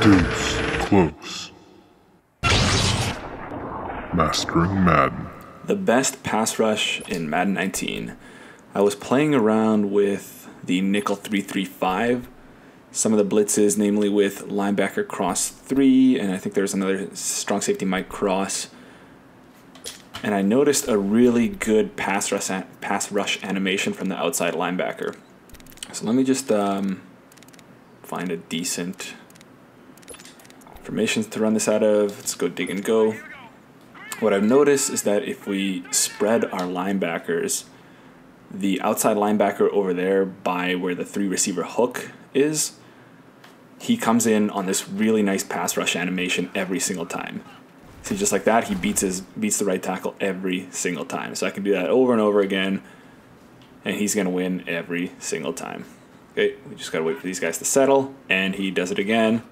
Deuce close. Mastering Madden. The best pass rush in Madden 19. I was playing around with the nickel 3-3-5, some of the blitzes, namely with linebacker cross 3, and I think there's another strong safety Mike cross. And I noticed a really good pass rush animation from the outside linebacker. So let me just find a decent formation to run this out of. Let's go dig and go. What I've noticed is that if we spread our linebackers, the outside linebacker over there by where the 3 receiver hook is, he comes in on this really nice pass rush animation every single time. See, just like that, he beats the right tackle every single time. So I can do that over and over again, and he's going to win every single time. Okay, we just got to wait for these guys to settle, and he does it again,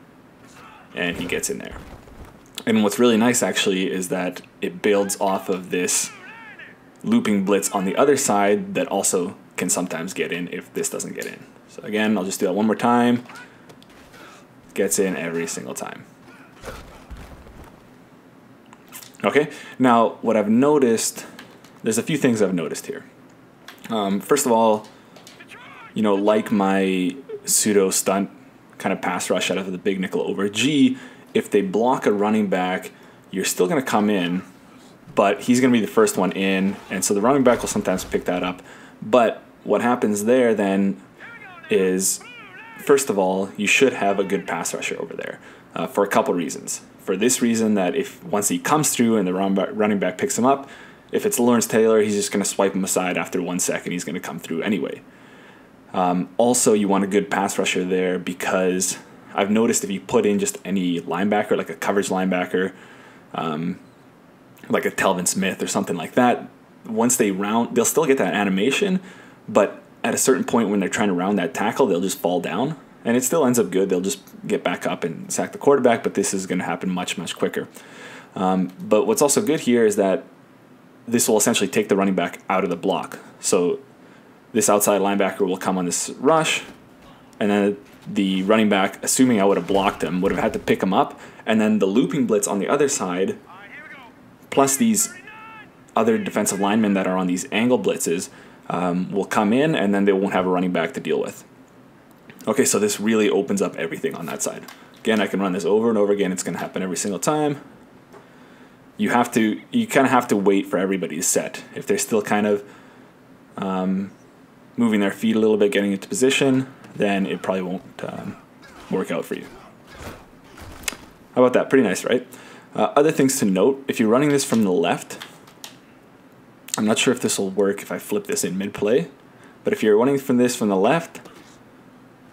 and he gets in there. And what's really nice, actually, is that it builds off of this looping blitz on the other side that also can sometimes get in if this doesn't get in. So again, I'll just do that one more time. Gets in every single time. Okay, now what I've noticed, there's a few things I've noticed here. First of all, you know, like my pseudo stunt kind of pass rush out of the big nickel over G, if they block a running back, you're still going to come in, but he's going to be the first one in, and so the running back will sometimes pick that up. But what happens there then is, first of all, you should have a good pass rusher over there for a couple reasons. For this reason, that if once he comes through and the running back picks him up, if it's Lawrence Taylor, he's just going to swipe him aside after 1 second. He's going to come through anyway. Also, you want a good pass rusher there because I've noticed if you put in just any linebacker, like a coverage linebacker, like a Telvin Smith or something like that, once they round, they'll still get that animation, but at a certain point when they're trying to round that tackle, they'll just fall down. And it still ends up good. They'll just get back up and sack the quarterback, but this is going to happen much, much quicker. But what's also good here is that this will essentially take the running back out of the block. So this outside linebacker will come on this rush, and then the running back, assuming I would have blocked him, would have had to pick him up, and then the looping blitz on the other side, plus these other defensive linemen that are on these angle blitzes, will come in, and then they won't have a running back to deal with. Okay, so this really opens up everything on that side. Again, I can run this over and over again. It's going to happen every single time. You kind of have to wait for everybody to set. If they're still kind of moving their feet a little bit, getting into position, then it probably won't work out for you. How about that? Pretty nice, right? Other things to note, if you're running this from the left, I'm not sure if this will work if I flip this in mid-play, but if you're running from this from the left,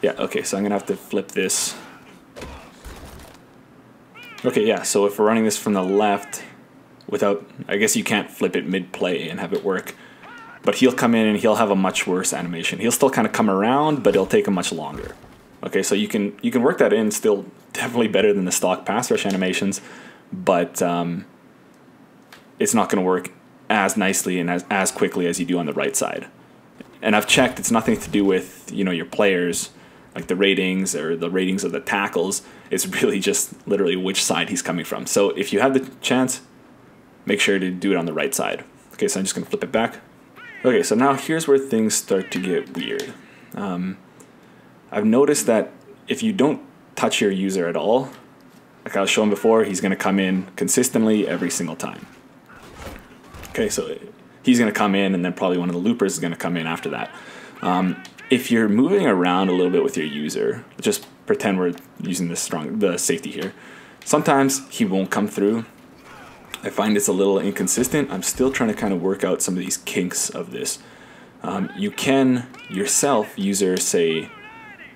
yeah, okay, so I'm going to have to flip this. Okay, yeah, so if we're running this from the left without, I guess you can't flip it mid-play and have it work, but he'll come in and he'll have a much worse animation. He'll still kind of come around, but it'll take him much longer. Okay, so you can work that in, still definitely better than the stock pass rush animations, but it's not going to work as nicely and as quickly as you do on the right side. And I've checked, it's nothing to do with, you know, your players, like the ratings or the ratings of the tackles. It's really just literally which side he's coming from. So if you have the chance, make sure to do it on the right side. Okay, so I'm just going to flip it back. Okay, so now here's where things start to get weird. I've noticed that if you don't touch your user at all, like I was showing before, he's going to come in consistently every single time. Okay, so he's going to come in, and then probably one of the loopers is going to come in after that. If you're moving around a little bit with your user, just pretend we're using the safety here. Sometimes he won't come through. I find it's a little inconsistent. I'm still trying to kind of work out some of these kinks of this. You can yourself, user, say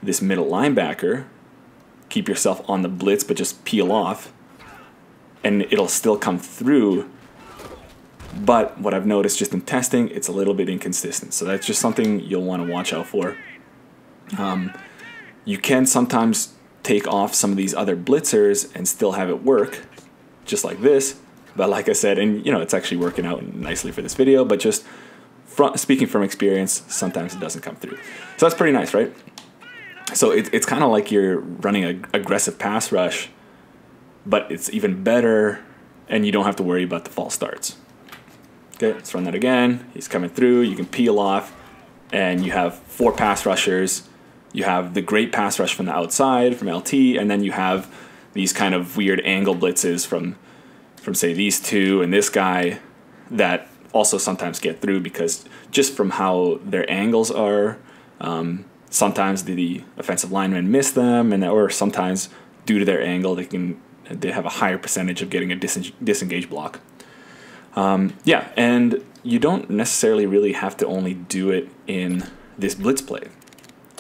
this middle linebacker, keep yourself on the blitz but just peel off, and it'll still come through. But what I've noticed just in testing, it's a little bit inconsistent. So that's just something you'll want to watch out for. You can sometimes take off some of these other blitzers and still have it work, just like this. But like I said, and you know, it's actually working out nicely for this video, but just speaking from experience, sometimes it doesn't come through. So that's pretty nice, right? So it's kind of like you're running an aggressive pass rush, but it's even better, and you don't have to worry about the false starts. Okay, let's run that again. He's coming through. You can peel off, and you have 4 pass rushers. You have the great pass rush from the outside, from LT, and then you have these kind of weird angle blitzes from say these two and this guy that also sometimes get through because just from how their angles are, sometimes the offensive linemen miss them, or sometimes due to their angle they have a higher percentage of getting a disengage block. Yeah, and you don't necessarily really have to only do it in this blitz play.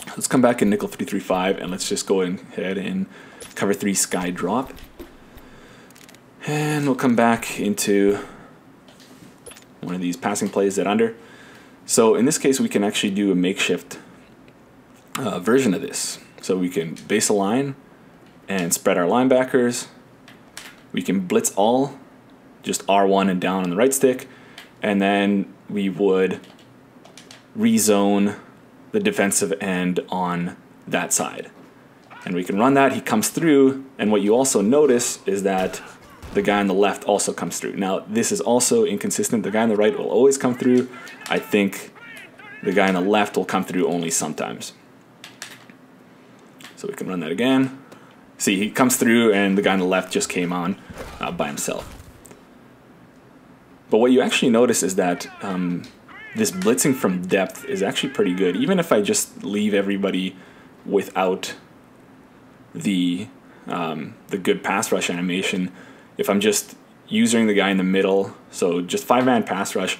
Let's come back in nickel 3-3-5 and let's just go ahead and cover 3 sky drop. And we'll come back into one of these passing plays at under. So in this case, we can actually do a makeshift version of this. So we can base align and spread our linebackers. We can blitz all, just R1 and down on the right stick. And then we would rezone the defensive end on that side. And we can run that, he comes through, and what you also notice is that the guy on the left also comes through. Now, this is also inconsistent. The guy on the right will always come through. I think the guy on the left will come through only sometimes. So we can run that again. See, he comes through, and the guy on the left just came on by himself. But what you actually notice is that this blitzing from depth is actually pretty good. Even if I just leave everybody without the good pass rush animation, if I'm just using the guy in the middle, so just 5-man pass rush,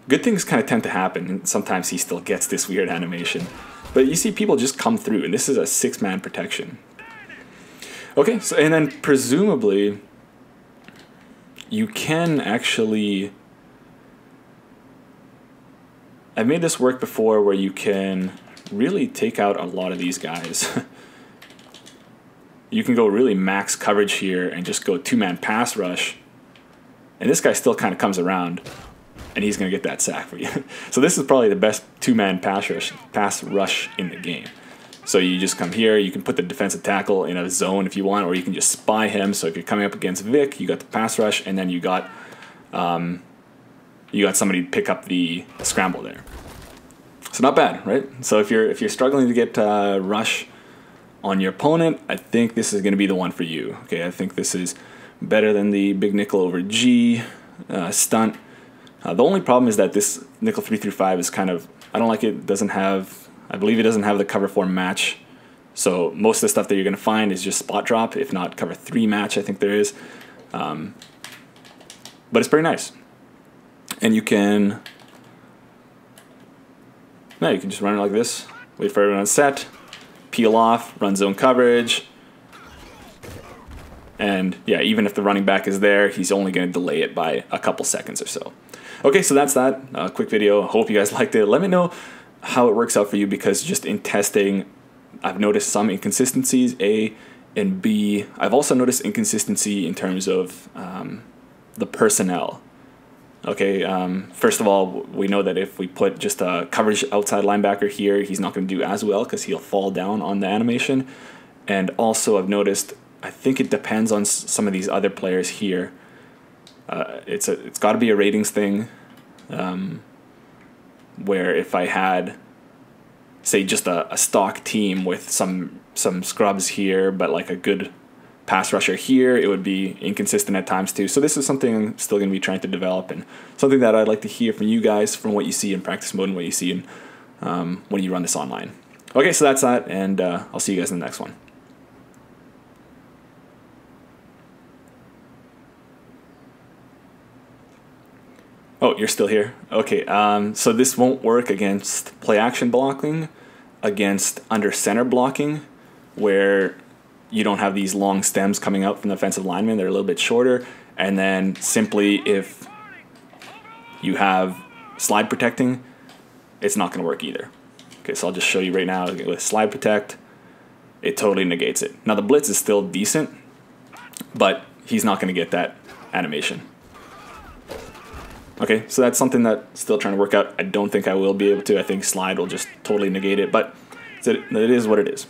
good things kind of tend to happen, and sometimes he still gets this weird animation. But you see people just come through, and this is a 6-man protection. Okay, so and then presumably you can actually... I've made this work before where you can really take out a lot of these guys. You can go really max coverage here and just go 2-man pass rush. And this guy still kind of comes around, and he's going to get that sack for you. So this is probably the best 2-man pass rush in the game. So you just come here, you can put the defensive tackle in a zone if you want, or you can just spy him. So if you're coming up against Vic, you got the pass rush, and then you got somebody pick up the scramble there. So not bad, right? So if you're struggling to get rush on your opponent, I think this is going to be the one for you. Okay, I think this is better than the big nickel over G stunt. The only problem is that this nickel 3-5 is kind of, I don't like it. Doesn't have, I believe it doesn't have the cover 4 match. So most of the stuff that you're going to find is just spot drop, if not cover 3 match. I think there is, but it's pretty nice. And you can, no, you can just run it like this. Wait for everyone to set. Peel off, run zone coverage, and yeah, even if the running back is there, he's only going to delay it by a couple seconds or so. Okay, so that's that quick video. Hope you guys liked it. Let me know how it works out for you, because just in testing, I've noticed some inconsistencies, A, and B, I've also noticed inconsistency in terms of the personnel. Okay, first of all, we know that if we put just a coverage outside linebacker here, he's not going to do as well because he'll fall down on the animation. And also I've noticed, I think it depends on some of these other players here. It's got to be a ratings thing, where if I had, say, just a stock team with some scrubs here, but like a good pass rusher here, it would be inconsistent at times too. So this is something I'm still going to be trying to develop, and something that I'd like to hear from you guys, from what you see in practice mode and what you see in when you run this online. Okay, so that's that, and I'll see you guys in the next one. Oh, you're still here? Okay, so this won't work against play action blocking, against under center blocking, where you don't have these long stems coming out from the offensive lineman. They're a little bit shorter. And then simply if you have slide protecting, it's not going to work either. Okay, so I'll just show you right now with slide protect, it totally negates it. Now the blitz is still decent, but he's not going to get that animation. Okay, so that's something that's still trying to work out. I don't think I will be able to. I think slide will just totally negate it, but it is what it is.